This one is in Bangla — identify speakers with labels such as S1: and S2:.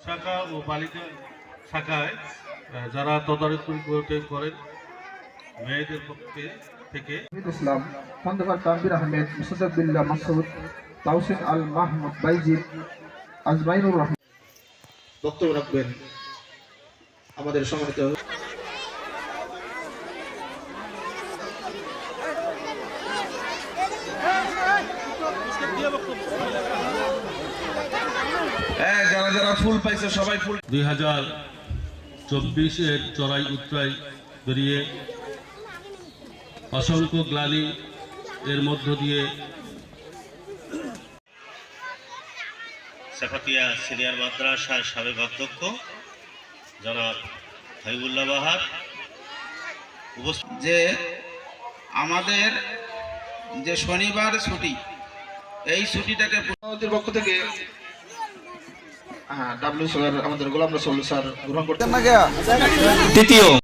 S1: শাখা ও বালিকা শাখায় যারা তদারকি করেন মেয়েদের পক্ষে থেকে
S2: ইসলাম, খন্দকার তানভীর আহমেদ, মুসাদ্দেক বিল্লাহ মাসুদ, তাওসিন আল মাহমুদ বাইজিদ, আজমাইনুর রহমান বক্তব্য রাখবেন। আমাদের সম্মানিত
S3: যারা যারা ফুল পাইছে সবাই ফুল
S1: 2024-এর চড়াই উতরাই বেরিয়ে অসংখ্য গ্লানি এর মধ্য দিয়ে
S4: সাফাতিয়া সিনিয়র মাদ্রাসার সাবেক অধ্যক্ষ জনাব হাবিবুল্লাহ বাহার
S3: যে আমাদের যে শনিবার ছুটি, এই ছুটিটাকে
S2: আমাদের পক্ষ থেকে ডাব্লিউ স্যার, আমাদের গোলাম রসুল স্যার গ্রহণ করতে
S3: তৃতীয়